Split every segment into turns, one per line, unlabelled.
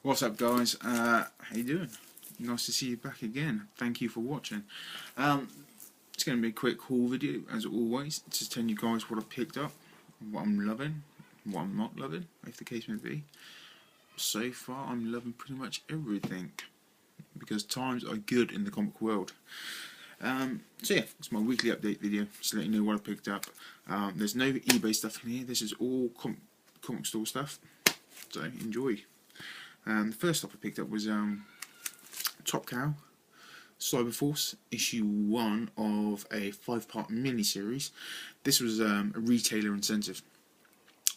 What's up, guys? How you doing? Nice to see you back again. Thank you for watching. It's going to be a quick haul video, as always, to tell you guys what I picked up, what I'm loving, what I'm not loving, if the case may be. So far, I'm loving pretty much everything, because times are good in the comic world. So yeah, it's my weekly update video, just to let you know what I picked up. There's no eBay stuff in here. This is all comic store stuff, so enjoy. The first stuff I picked up was Top Cow Cyberforce issue 1 of a 5-part mini-series. This was a retailer incentive.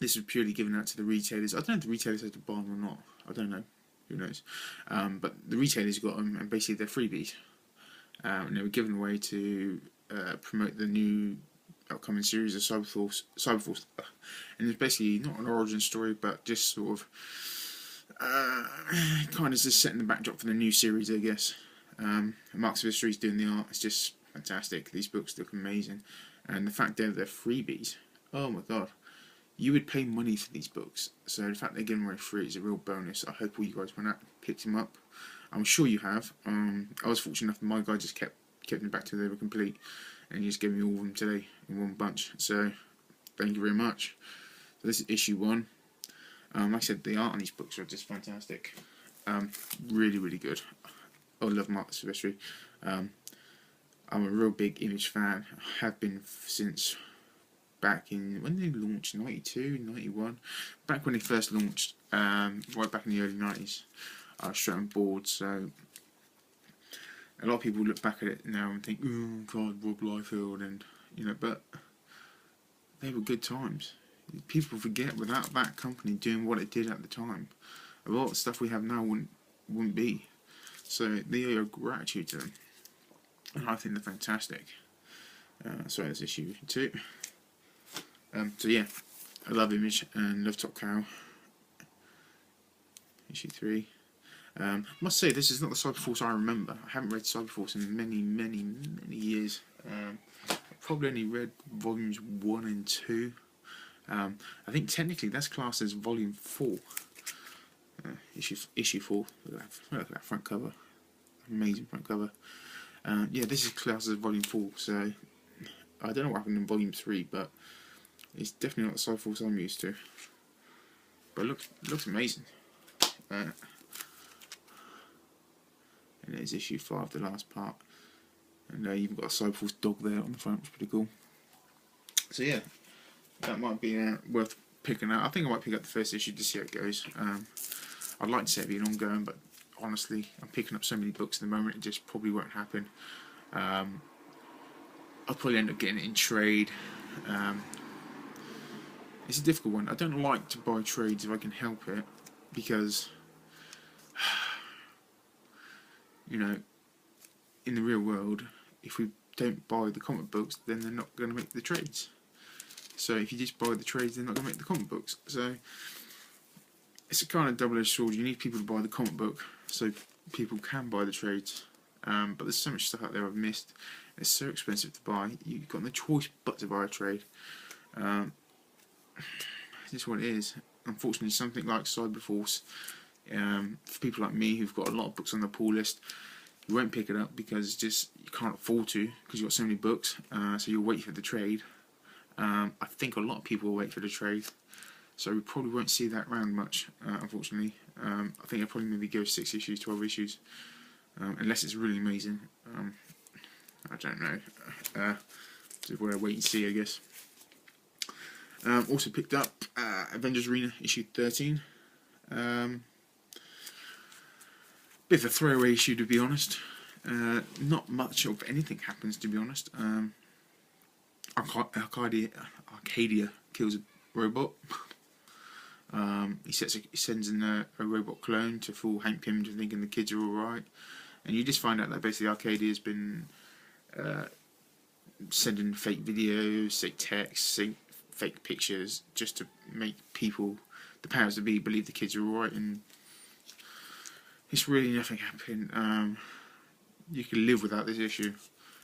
This was purely given out to the retailers. I don't know if the retailers had to buy them or not. I don't know. Who knows? But the retailers got them, and basically they're freebies. And they were given away to promote the new upcoming series of Cyberforce. And it's basically not an origin story, but just sort of kind of just setting the backdrop for the new series, I guess. Marks of History's doing the art. It's just fantastic. These books look amazing, and the fact that they're freebies, oh my god, you would pay money for these books. So the fact they're giving away free is a real bonus. I hope all you guys went out and picked them up. I'm sure you have. I was fortunate enough that my guy just kept them back till they were complete, and he just gave me all of them today in one bunch. So thank you very much. So this is issue 1. Like I said, the art on these books are just fantastic. Really, really good. I love Marks of History. I'm a real big Image fan. I have been since back in, when they launched, 92, 91? Back when they first launched, right back in the early 90s. I was straight on board, so a lot of people look back at it now and think, oh god, Rob Liefeld, and you know, but they were good times. People forget, without that company doing what it did at the time, a lot of stuff we have now wouldn't be. So they owe gratitude to them, and I think they're fantastic. So that's issue 2. So yeah, I love Image and love Top Cow. Issue 3. Must say, this is not the Cyberforce I remember. I haven't read Cyberforce in many years. I've probably only read volumes 1 and 2. I think technically that's classed as volume 4. Issue 4. Look at that front cover. Amazing front cover. Yeah, this is classed as volume 4, so I don't know what happened in volume 3, but it's definitely not the Cyberforce I'm used to. But it looks amazing. And there's issue 5, the last part. And you've even got a Cyberforce dog there on the front, which is pretty cool. So yeah, that might be worth picking up. I think I might pick up the first issue to see how it goes. I'd like to say it'd be an ongoing, but honestly, I'm picking up so many books at the moment, it just probably won't happen. I'll probably end up getting it in trade. It's a difficult one. I don't like to buy trades if I can help it, because you know, in the real world, if we don't buy the comic books, then they're not going to make the trades. So if you just buy the trades, they're not going to make the comic books. So it's a kind of double-edged sword. You need people to buy the comic book so people can buy the trades. But there's so much stuff out there I've missed. It's so expensive to buy. You've got no choice but to buy a trade. It's just what it is. Unfortunately, something like Cyberforce, for people like me who've got a lot of books on the pull list, you won't pick it up because just you can't afford to, because you've got so many books. So you'll wait for the trade. I think a lot of people will wait for the trade, so we probably won't see that round much, unfortunately. I think it'll probably maybe go 6 issues, 12 issues, unless it's really amazing. I don't know. So we'll wait and see, I guess. Also picked up Avengers Arena issue 13. Bit of a throwaway issue, to be honest. Not much of anything happens, to be honest. Arcadia kills a robot. He sends in a robot clone to fool Hank Pym into thinking the kids are alright. And you just find out that basically Arcadia has been sending fake videos, fake texts, fake pictures, just to make people, the powers that be, believe the kids are alright. And it's really nothing happening. You can live without this issue,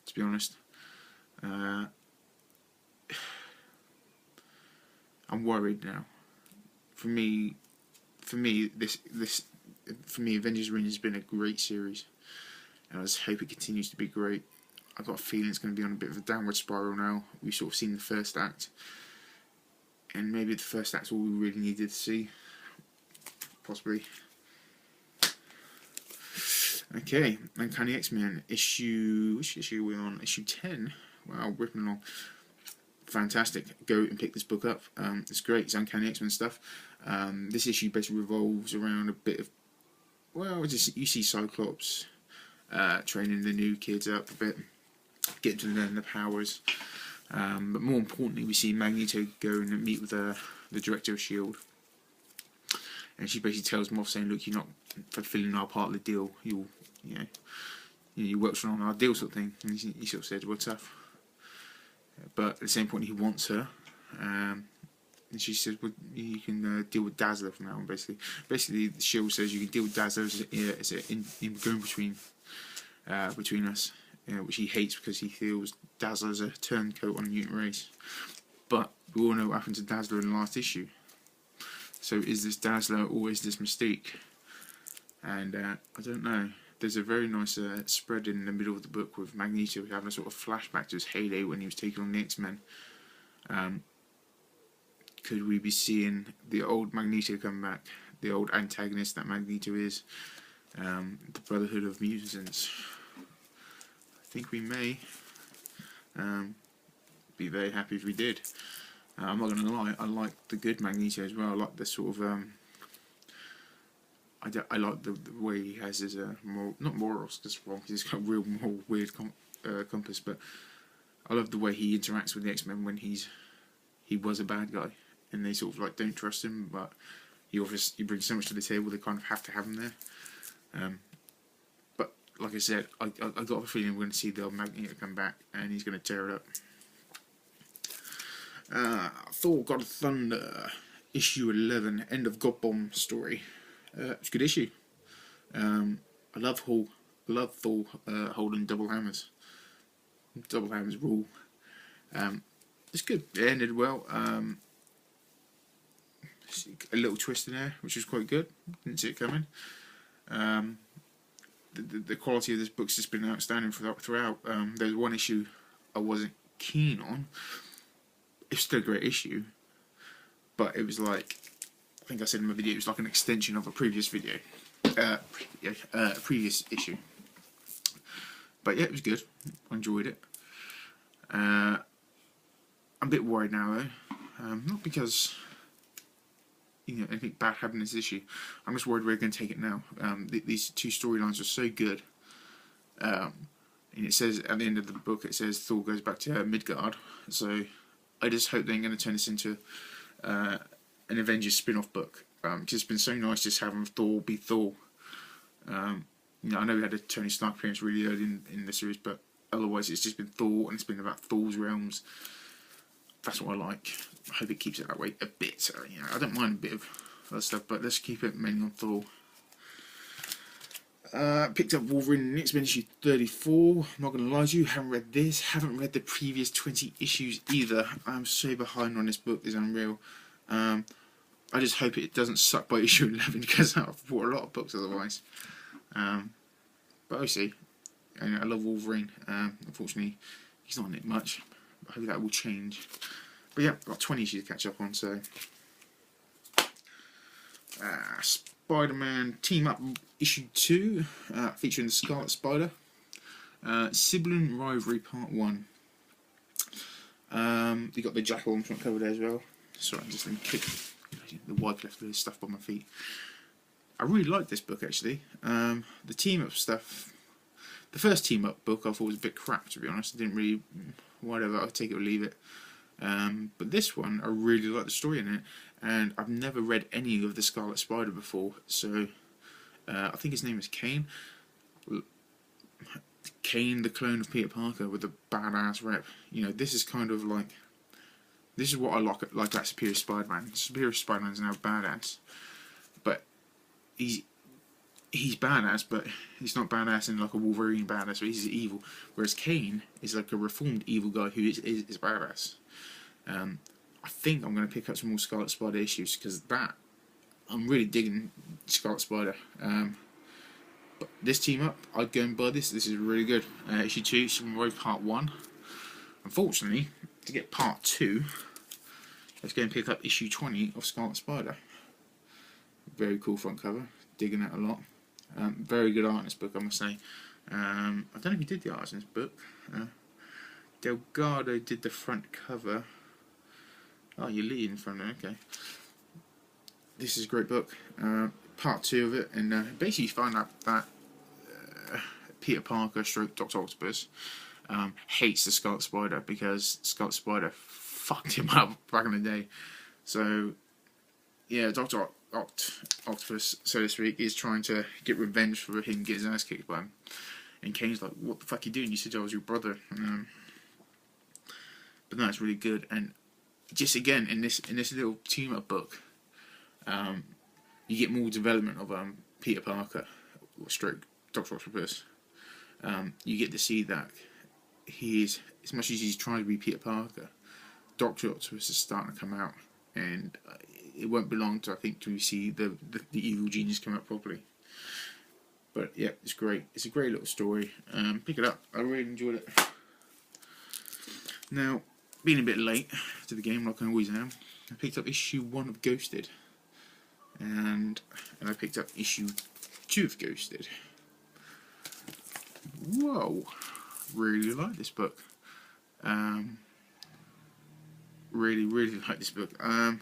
to be honest. I'm worried now. For me, this for me, Avengers Arena has been a great series, and I just hope it continues to be great. I've got a feeling it's going to be on a bit of a downward spiral now. We've sort of seen the first act, and maybe the first act's all we really needed to see, possibly. Okay, Uncanny X-Men issue. Which issue are we on? Issue 10. Wow, ripping along. Fantastic. Go and pick this book up. It's great. It's Uncanny X-Men stuff. This issue basically revolves around a bit of, well, just you see Cyclops training the new kids up a bit, getting to learn the powers. But more importantly, we see Magneto go and meet with the director of S.H.I.E.L.D. And she basically tells Moff, saying, "Look, you're not fulfilling our part of the deal. You worked on our deal," sort of thing. And he sort of said, "Well, tough." But at the same point, he wants her. And she says, "Well, you can deal with Dazzler from now on." Basically, S.H.I.E.L.D. says you can deal with Dazzler as in going between us, which he hates because he feels Dazzler's a turncoat on a mutant race. But we all know what happened to Dazzler in the last issue. So is this Dazzler or is this Mystique? And I don't know. There's a very nice spread in the middle of the book with Magneto having a sort of flashback to his heyday when he was taking on the X-Men. Could we be seeing the old Magneto come back? The old antagonist that Magneto is? The Brotherhood of Mutants. I think we may. Be very happy if we did. I'm not going to lie, I like the good Magneto as well. I like the sort of I like the way he has his not morals, because he's got a real moral weird compass, but I love the way he interacts with the X-Men when he was a bad guy and they sort of like don't trust him, but he brings so much to the table they kind of have to have him there. But like I said, I got a feeling we're going to see the old Magneto come back and he's going to tear it up. Thor: God of Thunder, issue 11, end of God Bomb story. It's a good issue. I love Thor holding double hammers. Double hammers rule. It's good. It ended well. A little twist in there, which was quite good. Didn't see it coming. The quality of this book's just been outstanding throughout. There's one issue I wasn't keen on. It's still a great issue, but it was like, I think I said in my video, it was like an extension of a previous video, previous issue. But yeah, it was good. I enjoyed it. I'm a bit worried now though, not because anything bad happened in this issue. I'm just worried we're going to take it now. These two storylines are so good. And it says at the end of the book, it says Thor goes back to Midgard. So I just hope they're going to turn this into an Avengers spin-off book. Because it's been so nice just having Thor be Thor. I know we had a Tony Stark appearance really early in the series, but otherwise it's just been Thor, and it's been about Thor's realms. That's what I like. I hope it keeps it that way a bit. I don't mind a bit of other stuff, but let's keep it mainly on Thor. Picked up Wolverine in X-Men issue 34. I'm not going to lie to you, haven't read this, haven't read the previous 20 issues either. I'm so behind on this book, it's unreal. I just hope it doesn't suck by issue 11, because I've bought a lot of books otherwise. But I'll see. I love Wolverine. Unfortunately, he's not in it much. I hope that will change. But yeah, I've got 20 issues to catch up on, so... Spider-Man Team Up issue 2, featuring the Scarlet Spider. Sibling Rivalry Part 1. You got the Jackal on front cover there as well. Sorry, I'm just going to kick the Wycliffe stuff by my feet. I really like this book actually. The Team Up stuff, the first Team Up book I thought was a bit crap, to be honest. I didn't really, whatever, I'll take it or leave it. But this one, I really like the story in it, and I've never read any of the Scarlet Spider before, so I think his name is Kane. Kane, the clone of Peter Parker with a badass rep. This is kind of like, this is what I like about Superior Spider-Man. Superior Spider-Man is now badass, but he's badass, but he's not badass in like a Wolverine badass, so he's evil. Whereas Kane is like a reformed evil guy who is badass. I think I'm going to pick up some more Scarlet Spider issues, because that I'm really digging Scarlet Spider. But this team up, I'd go and buy this. This is really good. Issue 2, Superman Road Part 1. Unfortunately, to get Part 2, let's go and pick up issue 20 of Scarlet Spider. Very cool front cover. Digging that a lot. Very good art in this book, I must say. I don't know if he did the art in this book. Delgado did the front cover. Oh, you're leading from there, okay. This is a great book. Part 2 of it, and basically you find out that Peter Parker stroke Dr. Octopus hates the Scarlet Spider because Scarlet Spider fucked him up back in the day. So yeah, Dr. Octopus, so to speak, is trying to get revenge for him getting his ass kicked by him. And Kane's like, what the fuck are you doing? You said I was your brother. But no, it's really good. And just again, in this little team up book, you get more development of Peter Parker, or stroke Dr. Octopus. You get to see that he is, as much as he's trying to be Peter Parker, Dr. Octopus is starting to come out, and it won't be long till I think till we see the evil genius come out properly. But yeah, it's great. It's a great little story. Pick it up. I really enjoyed it. Now, being a bit late to the game, like I always am, I picked up issue 1 of Ghosted, and I picked up issue 2 of Ghosted. Whoa, really like this book. Really like this book. I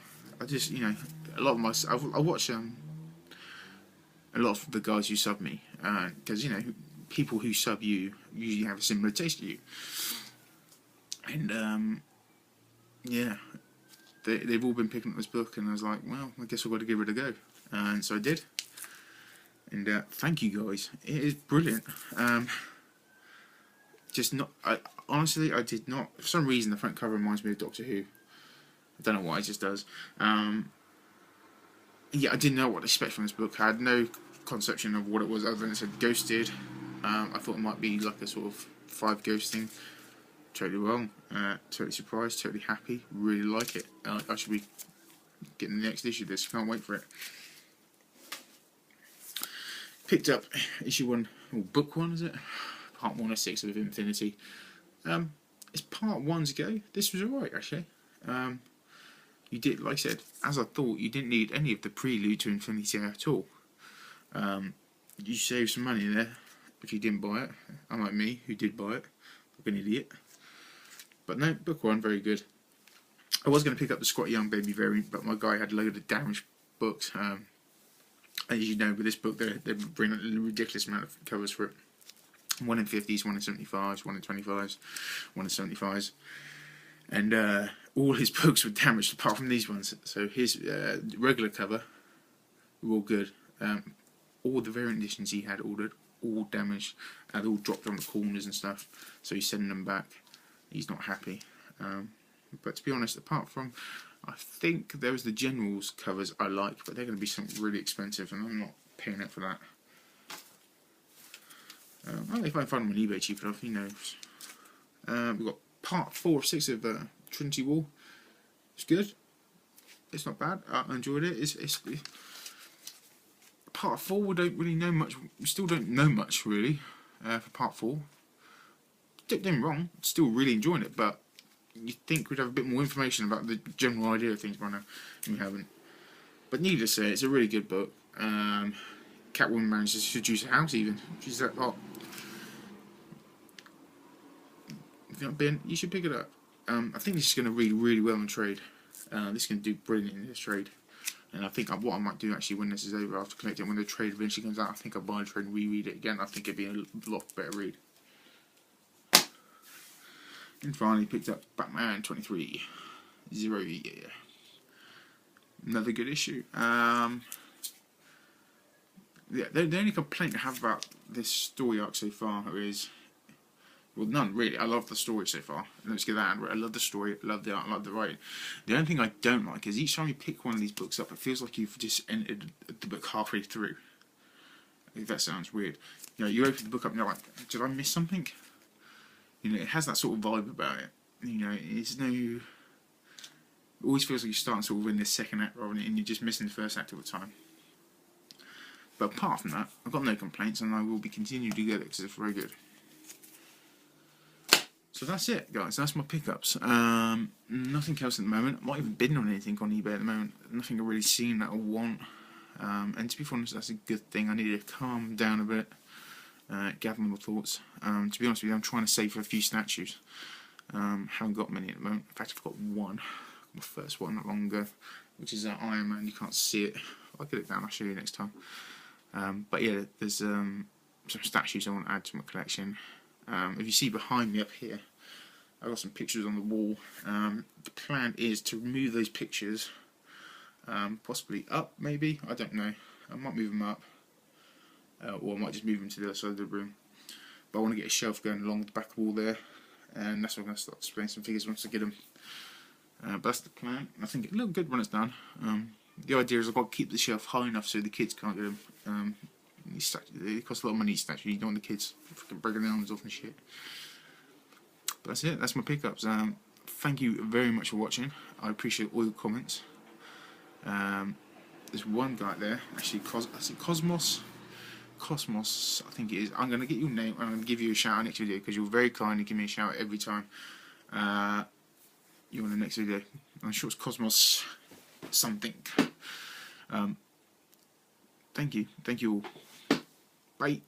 just, you know, a lot of my, I watch a lot of the guys who sub me, because you know, people who sub you usually have a similar taste to you, and yeah, they've all been picking up this book, and I was like, well, I guess I've got to give it a go, and so I did. And thank you guys, it is brilliant. Just not, honestly, I did not, for some reason the front cover reminds me of Doctor Who. I don't know why, it just does. Yeah, I didn't know what to expect from this book. I had no conception of what it was other than it said Ghosted. I thought it might be like a sort of 5 ghost thing. Totally wrong. Totally surprised, totally happy, really like it. I should be getting the next issue of this, can't wait for it. Picked up issue 1, or book 1 is it? Part 1 of 6 of Infinity. It's part 1 to go. This was alright actually. You did, like I said, as I thought, you didn't need any of the prelude to Infinity at all. You saved some money there if you didn't buy it, unlike me, who did buy it, like an idiot. But no, book 1, very good. I was going to pick up the Scott Young Baby variant, but my guy had a load of damaged books. As you know, with this book, they bring a ridiculous amount of covers for it. 1 in 50s, 1 in 75s, 1 in 25s, 1 in 75s. And all his books were damaged apart from these ones. So his regular cover were all good. All the variant editions he had ordered, all damaged. They all dropped on the corners and stuff. So he's sending them back. He's not happy. But to be honest, apart from, I think there was the Generals covers I like, but they're going to be something really expensive, and I'm not paying it for that. If I can find them on eBay cheap enough, who knows. We've got part 4 of 6 of Trinity War. It's good. It's not bad. I enjoyed it. It's part 4. We don't really know much. We still don't know much really for part 4. Don't get me wrong. Still really enjoying it, but you think we'd have a bit more information about the general idea of things by now, and we haven't. But needless to say, it's a really good book. Catwoman manages to seduce a house even. She's that hot. If you've not been, you should pick it up. I think this is going to read really well in trade. This is going to do brilliant in this trade. And I think what I might do actually when this is over, after collecting, when the trade eventually comes out, I think I'll buy the trade and reread it again. I think it'd be a lot better read. And finally picked up Batman 23. Zero Year. Another good issue. Yeah, the only complaint I have about this story arc so far is, well, none really. I love the story so far. Let's get that out. I love the story, I love the art, I love the writing. The only thing I don't like is each time you pick one of these books up, it feels like you've just entered the book halfway through. If that sounds weird. You know, you open the book up and you're like, did I miss something? You know, it has that sort of vibe about it. You know, it's no... It always feels like you're starting sort of in the second act rather than and you're just missing the first act all the time. But apart from that, I've got no complaints, and I will be continuing to get it because it's very good. So that's it, guys. That's my pickups. Nothing else at the moment. I'm not even bidding on anything on eBay at the moment. Nothing I've really seen that I want. And to be honest, that's a good thing. I need to calm down a bit, gather my thoughts. To be honest with you, I'm trying to save for a few statues. Haven't got many at the moment. In fact, I've got one. My first one not long ago, which is Iron Man. You can't see it. I'll get it down. I'll show you next time. But yeah, there's some statues I want to add to my collection. If you see behind me up here, I've got some pictures on the wall. The plan is to move those pictures, possibly up, maybe. I don't know. I might move them up, or I might just move them to the other side of the room. But I want to get a shelf going along the back wall there, and that's where I'm going to start displaying some figures once I get them. But that's the plan. I think it'll look good when it's done. The idea is I've got to keep the shelf high enough so the kids can't get them. They cost a lot of money, each statue. You don't want the kids freaking breaking their arms off and shit. But that's it. That's my pickups. Thank you very much for watching. I appreciate all your comments. There's one guy there, actually, Cosmos, I think it is. I'm going to get your name and I'm going to give you a shout out next video because you're very kind and give me a shout out every time you're in the next video. I'm sure it's Cosmos something. Thank you all. Bye.